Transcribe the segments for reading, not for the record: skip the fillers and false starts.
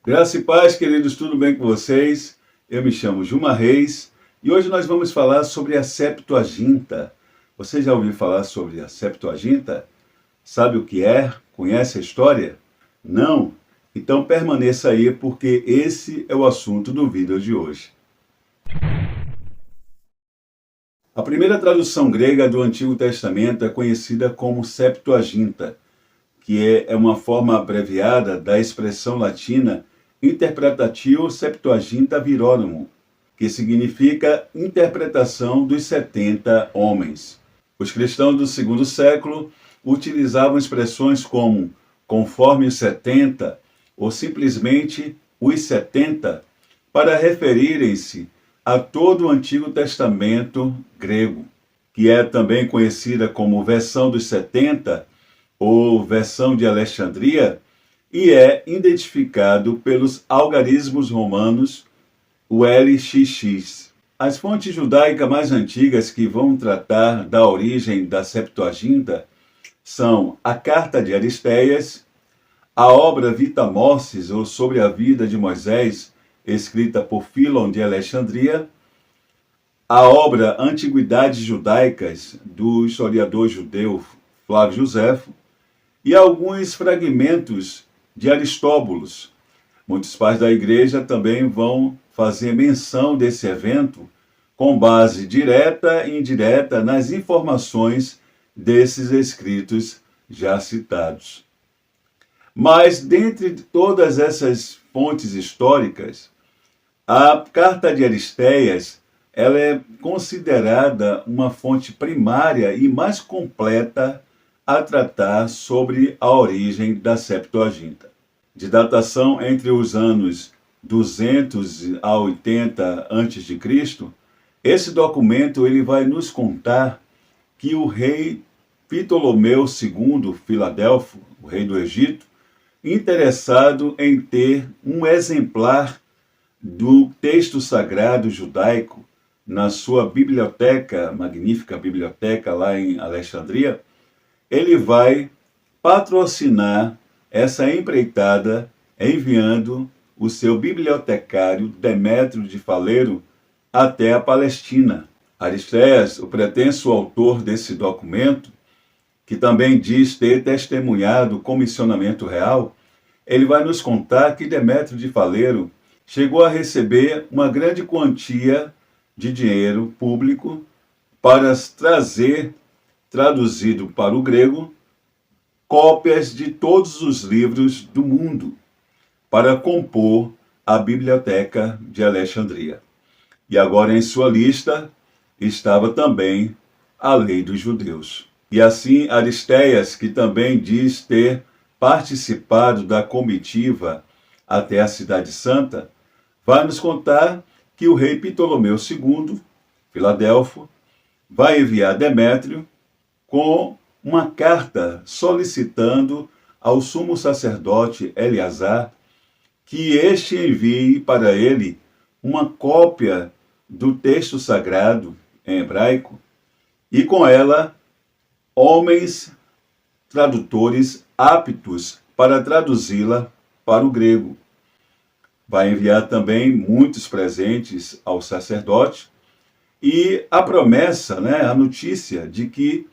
Graça e paz, queridos, tudo bem com vocês? Eu me chamo Juma Reis e hoje nós vamos falar sobre a Septuaginta. Você já ouviu falar sobre a Septuaginta? Sabe o que é? Conhece a história? Não? Então permaneça aí porque esse é o assunto do vídeo de hoje. A primeira tradução grega do Antigo Testamento é conhecida como Septuaginta, que é uma forma abreviada da expressão latina Interpretatio Septuaginta Virorum, que significa interpretação dos 70 homens. Os cristãos do segundo século utilizavam expressões como conforme os 70 ou simplesmente os 70 para referirem-se a todo o Antigo Testamento grego, que é também conhecida como versão dos 70 ou versão de Alexandria, e é identificado pelos algarismos romanos, o LXX. As fontes judaicas mais antigas que vão tratar da origem da Septuaginta são a Carta de Aristeias, a obra Vita Mossis, ou Sobre a Vida de Moisés, escrita por Fílon de Alexandria, a obra Antiguidades Judaicas, do historiador judeu Flávio Joséfo, e alguns fragmentos de Aristóbulos. Muitos pais da igreja também vão fazer menção desse evento com base direta e indireta nas informações desses escritos já citados. Mas, dentre todas essas fontes históricas, a Carta de Aristeias ela é considerada uma fonte primária e mais completa a tratar sobre a origem da Septuaginta. De datação entre os anos 200 a 80 a.C., esse documento ele vai nos contar que o rei Ptolomeu II Filadelfo, o rei do Egito, interessado em ter um exemplar do texto sagrado judaico na sua biblioteca, magnífica biblioteca lá em Alexandria, ele vai patrocinar essa empreitada enviando o seu bibliotecário Demétrio de Faleiro até a Palestina. Aristeias, o pretenso autor desse documento, que também diz ter testemunhado o comissionamento real, ele vai nos contar que Demétrio de Faleiro chegou a receber uma grande quantia de dinheiro público para trazer, traduzido para o grego, cópias de todos os livros do mundo para compor a Biblioteca de Alexandria. E agora em sua lista estava também a lei dos judeus. E assim Aristeias, que também diz ter participado da comitiva até a Cidade Santa, vai nos contar que o rei Ptolomeu II, Filadelfo, vai enviar Demétrio com uma carta solicitando ao sumo sacerdote Eleazar que este envie para ele uma cópia do texto sagrado em hebraico e com ela homens tradutores aptos para traduzi-la para o grego. Vai enviar também muitos presentes ao sacerdote e a promessa, a notícia de que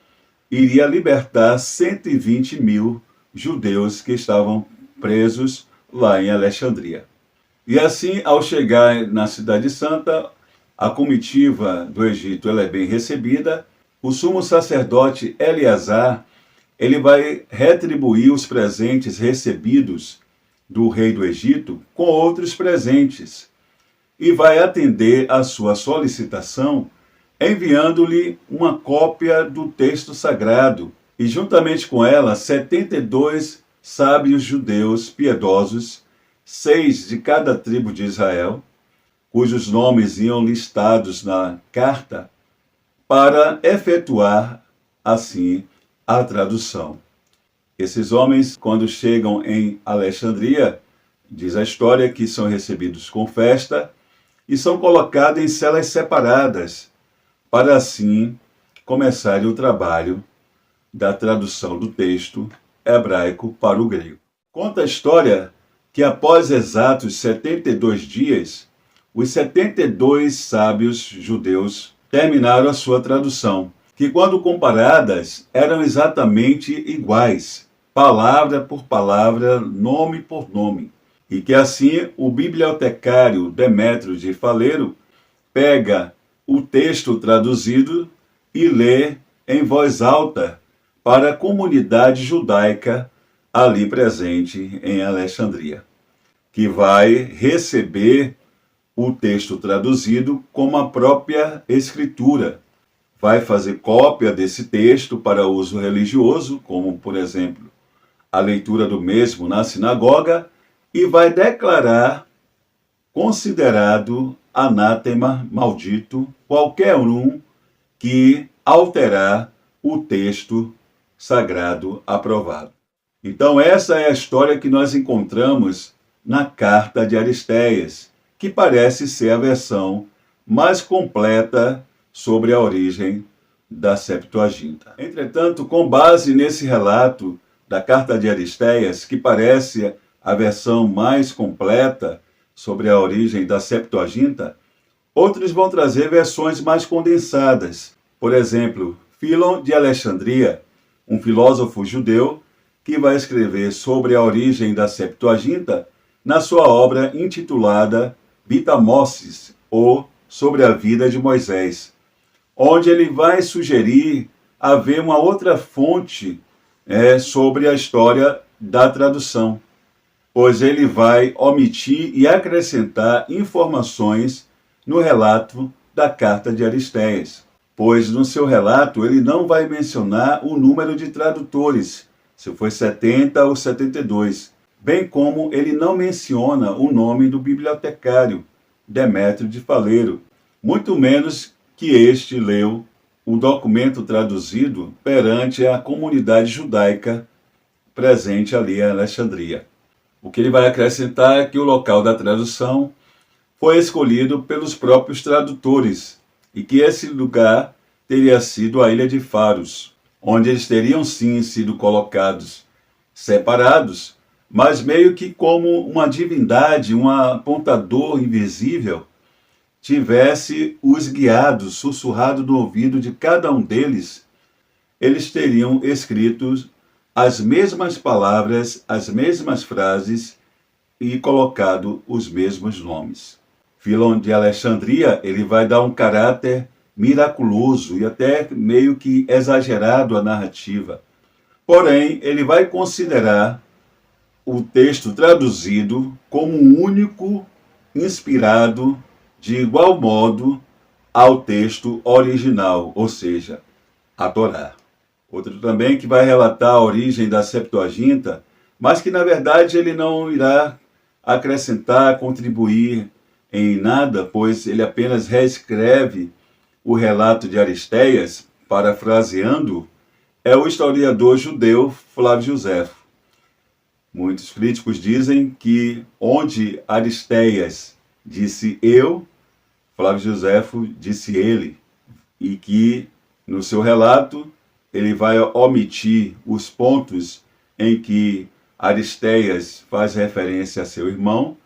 iria libertar 120 mil judeus que estavam presos lá em Alexandria. E assim, ao chegar na Cidade Santa, a comitiva do Egito ela é bem recebida. O sumo sacerdote Eleazar ele vai retribuir os presentes recebidos do rei do Egito com outros presentes e vai atender à sua solicitação enviando-lhe uma cópia do texto sagrado e juntamente com ela 72 sábios judeus piedosos, 6 de cada tribo de Israel, cujos nomes iam listados na carta, para efetuar assim a tradução. Esses homens, quando chegam em Alexandria, diz a história que são recebidos com festa e são colocados em celas separadas, para assim começarem o trabalho da tradução do texto hebraico para o grego. Conta a história que após exatos 72 dias, os 72 sábios judeus terminaram a sua tradução, que quando comparadas eram exatamente iguais, palavra por palavra, nome por nome, e que assim o bibliotecário Demétrio de Faleiro pega o texto traduzido e lê em voz alta para a comunidade judaica ali presente em Alexandria, que vai receber o texto traduzido como a própria escritura. Vai fazer cópia desse texto para uso religioso, como, por exemplo, a leitura do mesmo na sinagoga, e vai declarar considerado anátema, maldito, qualquer um que alterar o texto sagrado aprovado. Então essa é a história que nós encontramos na carta de Aristéias, que parece ser a versão mais completa sobre a origem da Septuaginta. Entretanto, com base nesse relato da carta de Aristéias, que parece a versão mais completa sobre a origem da Septuaginta, outros vão trazer versões mais condensadas. Por exemplo, Filon de Alexandria, um filósofo judeu que vai escrever sobre a origem da Septuaginta na sua obra intitulada Vitamosses, ou Sobre a Vida de Moisés, onde ele vai sugerir haver uma outra fonte sobre a história da tradução, pois ele vai omitir e acrescentar informações no relato da carta de Aristéias, pois no seu relato ele não vai mencionar o número de tradutores, se foi 70 ou 72, bem como ele não menciona o nome do bibliotecário, Demétrio de Faleiro, muito menos que este leu o documento traduzido perante a comunidade judaica presente ali em Alexandria. O que ele vai acrescentar é que o local da tradução foi escolhido pelos próprios tradutores e que esse lugar teria sido a ilha de Faros, onde eles teriam sim sido colocados separados, mas meio que como uma divindade, um apontador invisível, tivesse os guiado, sussurrado no ouvido de cada um deles, eles teriam escrito as mesmas palavras, as mesmas frases e colocado os mesmos nomes. Filon de Alexandria, ele vai dar um caráter miraculoso e até meio que exagerado à narrativa. Porém, ele vai considerar o texto traduzido como único, inspirado de igual modo ao texto original, ou seja, a Torá. Outro também que vai relatar a origem da Septuaginta, mas que na verdade ele não irá acrescentar, contribuir em nada, pois ele apenas reescreve o relato de Aristéias, parafraseando, é o historiador judeu Flávio Josefo. Muitos críticos dizem que onde Aristéias disse eu, Flávio Josefo disse ele, e que no seu relato ele vai omitir os pontos em que Aristéias faz referência a seu irmão,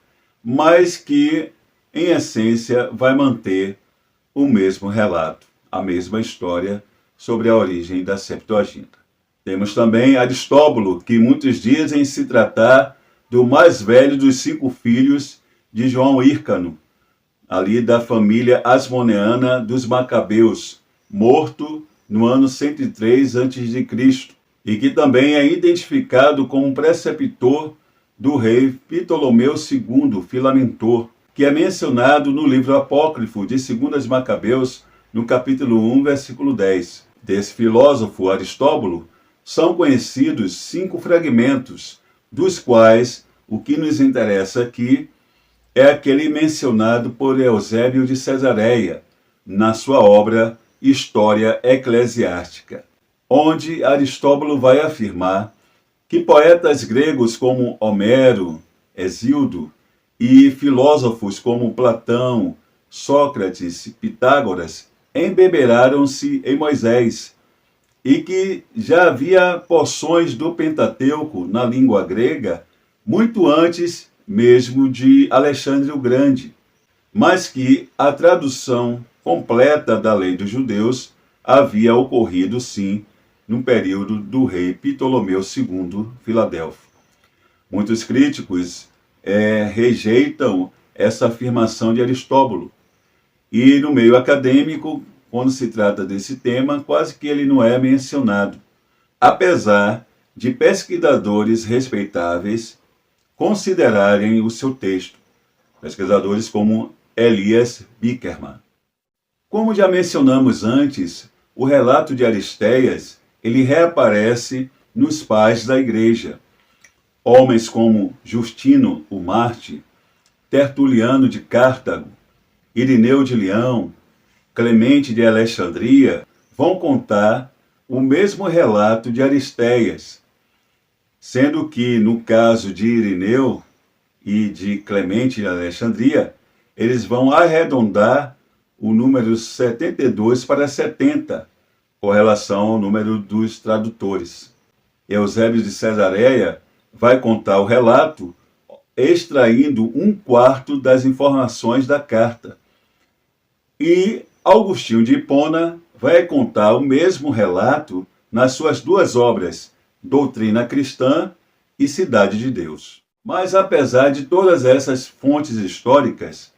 mas que, em essência, vai manter o mesmo relato, a mesma história sobre a origem da Septuaginta. Temos também Aristóbulo, que muitos dizem se tratar do mais velho dos 5 filhos de João Hírcano, ali da família asmoneana dos Macabeus, morto no ano 103 a.C., e que também é identificado como preceptor do rei Ptolomeu II, Filamentor, que é mencionado no livro apócrifo de 2 Macabeus, no capítulo 1, versículo 10. Desse filósofo Aristóbulo, são conhecidos 5 fragmentos, dos quais o que nos interessa aqui é aquele mencionado por Eusébio de Cesareia, na sua obra História Eclesiástica, onde Aristóbulo vai afirmar que poetas gregos como Homero, Hesíodo e filósofos como Platão, Sócrates e Pitágoras embeberaram-se em Moisés e que já havia porções do Pentateuco na língua grega muito antes mesmo de Alexandre o Grande, mas que a tradução completa da lei dos judeus havia ocorrido, sim, no período do rei Ptolomeu II Filadelfo. Muitos críticos rejeitam essa afirmação de Aristóbulo, e no meio acadêmico, quando se trata desse tema, quase que ele não é mencionado, apesar de pesquisadores respeitáveis considerarem o seu texto, pesquisadores como Elias Bickerman. Como já mencionamos antes, o relato de Aristéias, ele reaparece nos pais da igreja, homens como Justino, o Mártir, Tertuliano de Cartago, Irineu de Leão, Clemente de Alexandria, vão contar o mesmo relato de Aristéias, sendo que, no caso de Irineu e de Clemente de Alexandria, eles vão arredondar o número 72 para 70, com relação ao número dos tradutores. Eusébio de Cesareia vai contar o relato extraindo 1/4 das informações da carta. E Agostinho de Hipona vai contar o mesmo relato nas suas duas obras, Doutrina Cristã e Cidade de Deus. Mas apesar de todas essas fontes históricas,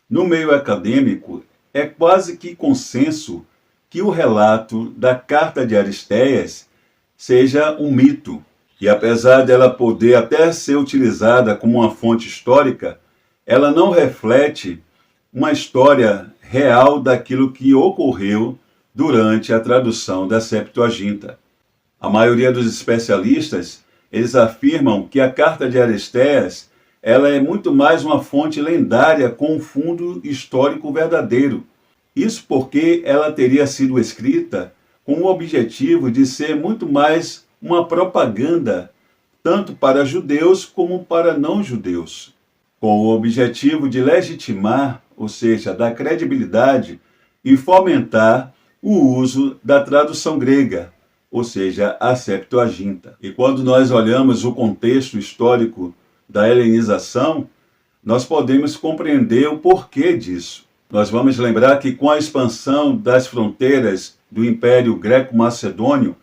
no meio acadêmico é quase que consenso que o relato da carta de Aristéias seja um mito. E apesar dela poder até ser utilizada como uma fonte histórica, ela não reflete uma história real daquilo que ocorreu durante a tradução da Septuaginta. A maioria dos especialistas, eles afirmam que a carta de Aristéias, ela é muito mais uma fonte lendária com um fundo histórico verdadeiro. Isso porque ela teria sido escrita com o objetivo de ser muito mais uma propaganda, tanto para judeus como para não-judeus, com o objetivo de legitimar, ou seja, dar credibilidade e fomentar o uso da tradução grega, ou seja, a Septuaginta. E quando nós olhamos o contexto histórico da helenização, nós podemos compreender o porquê disso. Nós vamos lembrar que com a expansão das fronteiras do Império Greco-Macedônio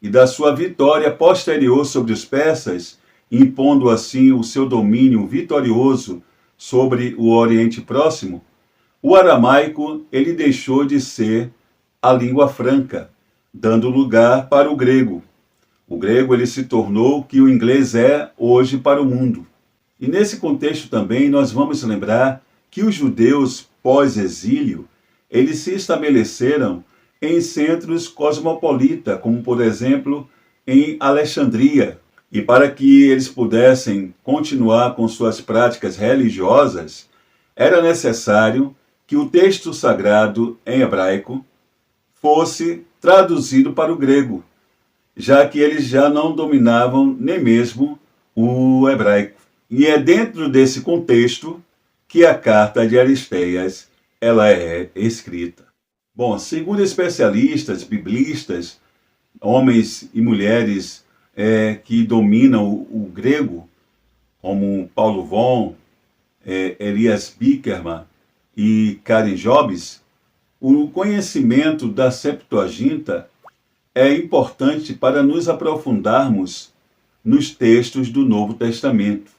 e da sua vitória posterior sobre os persas, impondo assim o seu domínio vitorioso sobre o Oriente Próximo, o aramaico ele deixou de ser a língua franca, dando lugar para o grego. O grego ele se tornou o que o inglês é hoje para o mundo. E nesse contexto também nós vamos lembrar que os judeus pós-exílio, eles se estabeleceram em centros cosmopolitas, como por exemplo em Alexandria. E para que eles pudessem continuar com suas práticas religiosas, era necessário que o texto sagrado em hebraico fosse traduzido para o grego, já que eles já não dominavam nem mesmo o hebraico. E é dentro desse contexto que a carta de Aristéias ela é escrita. Bom, segundo especialistas, biblistas, homens e mulheres que dominam o grego, como Paulo Von, Elias Bickerman e Karen Jobs, o conhecimento da Septuaginta é importante para nos aprofundarmos nos textos do Novo Testamento,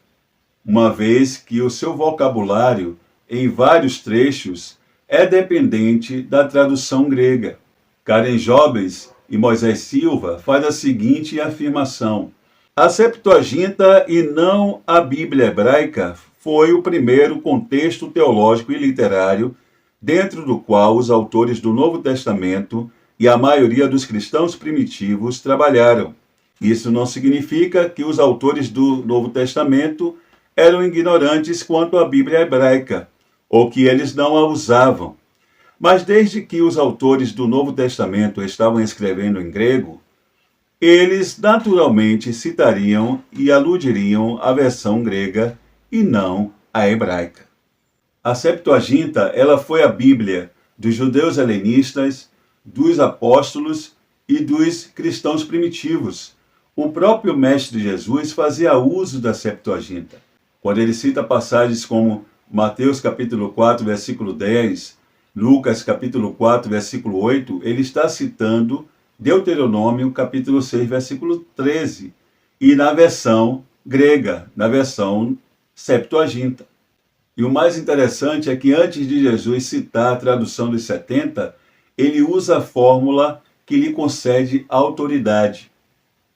uma vez que o seu vocabulário, em vários trechos, é dependente da tradução grega. Karen Jobs e Moisés Silva faz a seguinte afirmação: a Septuaginta e não a Bíblia hebraica foi o primeiro contexto teológico e literário dentro do qual os autores do Novo Testamento e a maioria dos cristãos primitivos trabalharam. Isso não significa que os autores do Novo Testamento eram ignorantes quanto à Bíblia hebraica, ou que eles não a usavam. Mas desde que os autores do Novo Testamento estavam escrevendo em grego, eles naturalmente citariam e aludiriam à versão grega e não à hebraica. A Septuaginta, ela foi a Bíblia dos judeus helenistas, dos apóstolos e dos cristãos primitivos. O próprio Mestre Jesus fazia uso da Septuaginta. quando ele cita passagens como Mateus capítulo 4, versículo 10, Lucas capítulo 4, versículo 8, ele está citando Deuteronômio capítulo 6, versículo 13, e na versão grega, na versão Septuaginta. E o mais interessante é que antes de Jesus citar a tradução dos 70, ele usa a fórmula que lhe concede autoridade.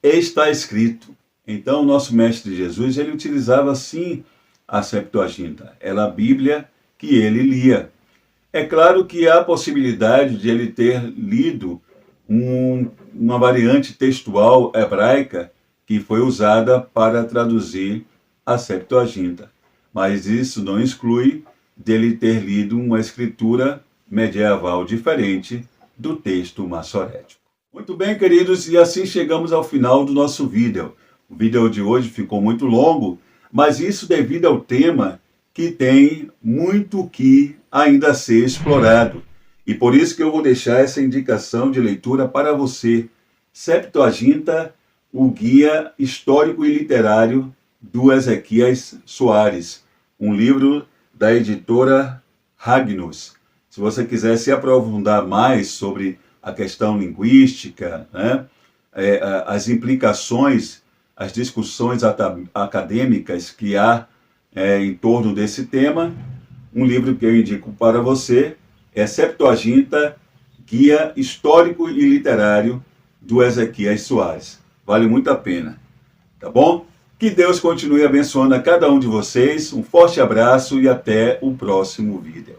Está escrito. Então, o nosso mestre Jesus, ele utilizava sim a Septuaginta. Era a Bíblia que ele lia. É claro que há a possibilidade de ele ter lido uma variante textual hebraica que foi usada para traduzir a Septuaginta. Mas isso não exclui dele ter lido uma escritura medieval diferente do texto massorético. Muito bem, queridos, e assim chegamos ao final do nosso vídeo. O vídeo de hoje ficou muito longo, mas isso devido ao tema que tem muito que ainda ser explorado. E por isso que eu vou deixar essa indicação de leitura para você. Septuaginta, o guia histórico e literário do Ezequias Soares, um livro da editora Ragnus. Se você quiser se aprofundar mais sobre a questão linguística, né, as implicações, as discussões acadêmicas que há em torno desse tema, um livro que eu indico para você é Septuaginta, Guia Histórico e Literário do Ezequias Soares. Vale muito a pena, tá bom? Que Deus continue abençoando a cada um de vocês. Um forte abraço e até o próximo vídeo.